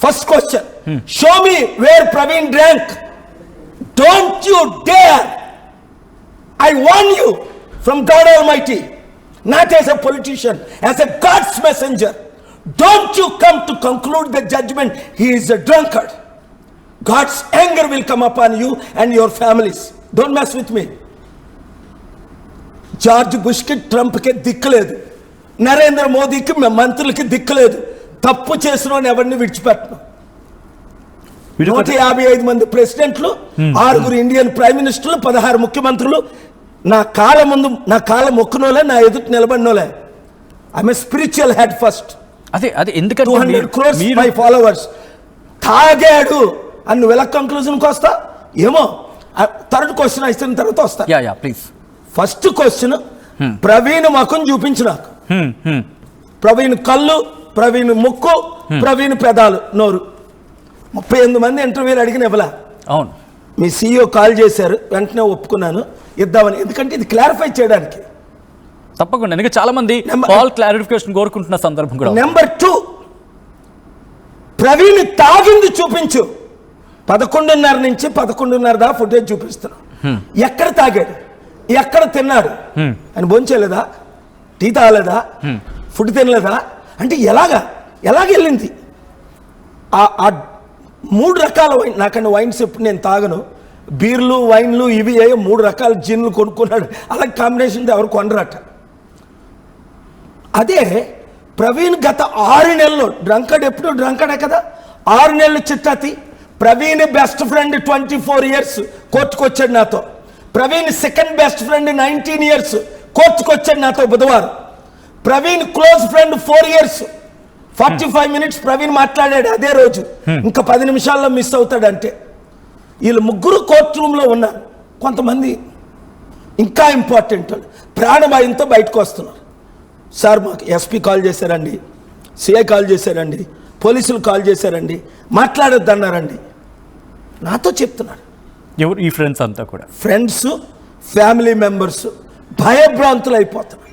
First question. Show me where Praveen drank. Don't you dare. I warn you from God Almighty, not as a politician, as a God's messenger. Don't you come to conclude the judgment he is a drunkard. God's anger will come upon you and your families. Don't mess with me. George బుష్కి ట్రంప్కి దిక్కులేదు, నరేంద్ర మోదీకి మంత్రులకి దిక్కులేదు. తప్పు చేసిన ఎవరిని విడిచిపెట్టను. 155 మంది ప్రెసిడెంట్లు, 6 ఇండియన్ ప్రైమ్ మినిస్టర్లు, 16 ముఖ్యమంత్రులు నా కాళ్ళ మొక్కునోలే, నా ఎదుటి నిలబడినోలే. I'm spiritual head first. అదే ఎందుకంటే 200 crores మై ఫాలోవర్స్. తాగాడు అని నువ్వు ఎలా కంక్లూజన్కి వస్తా? ఏమో థర్డ్ క్వశ్చన్ అయిన తర్వాత వస్తా. ప్లీజ్. ఫస్ట్ క్వశ్చన్, ప్రవీణ్ ముఖం చూపించు నాకు. ప్రవీణ్ కళ్ళు, ప్రవీణ్ ముక్కు, ప్రవీణ్ పెదాలు, నోరు. 38 మంది ఇంటర్వ్యూలు అడిగిన ఇవ్వలా. అవును, మీ CEO కాల్ చేశారు, వెంటనే ఒప్పుకున్నాను ఇద్దామని. ఎందుకంటే ఇది క్లారిఫై చేయడానికి. తప్పకుండా, ఎందుకంటే చాలా మంది క్లారిఫికేషన్ కోరుకుంటున్న సందర్భం కూడా. నెంబర్ 2, ప్రవీణ్ తాగింది చూపించు. 11:30 నుంచి 11:30 దాకా ఫుటేజ్ చూపిస్తున్నాం. ఎక్కడ తాగాడు, ఎక్కడ తిన్నాడు, అని భోంచేయలేదా, టీ తాగలేదా, ఫుడ్ తినలేదా అంటే ఎలాగెళ్ళింది? ఆ 3 రకాల వైన్, నాకన్నా వైన్స్ ఎప్పుడు నేను తాగను, బీర్లు వైన్లు ఇవి 3 రకాల జిన్లు కొనుక్కున్నాడు. అలాగే కాంబినేషన్ ఎవరు కొనరట. అదే ప్రవీణ్ గత 6 నెలలు డ్రంకడ్, ఎప్పుడు డ్రంకడే కదా, 6 నెలలు చిట్టాతి. ప్రవీణ్ బెస్ట్ ఫ్రెండ్ 24 years కోర్టుకు వచ్చాడు నాతో. Praveen second best friend 19 years కోర్టుకు వచ్చాడు నాతో బుధవారం. Praveen close friend 4 years 45 minutes Praveen మాట్లాడాడు అదే రోజు. ఇంకా 10 నిమిషాల్లో మిస్ అవుతాడంటే. వీళ్ళు ముగ్గురు కోర్టు రూమ్లో ఉన్నారు. కొంతమంది ఇంకా ఇంపార్టెంట్ ప్రాణభయంతో బయటకు వస్తున్నారు. సార్ మాకు SP కాల్ చేశారండి, CI కాల్ చేశారండి, పోలీసులు కాల్ చేశారండి, మాట్లాడొద్దన్నారండి. నాతో చెప్తున్నారు. ఎవరు ఈ ఫ్రెండ్స్ అంతా కూడా? ఫ్రెండ్స్, ఫ్యామిలీ మెంబర్స్ భయభ్రాంతులు అయిపోతున్నారు.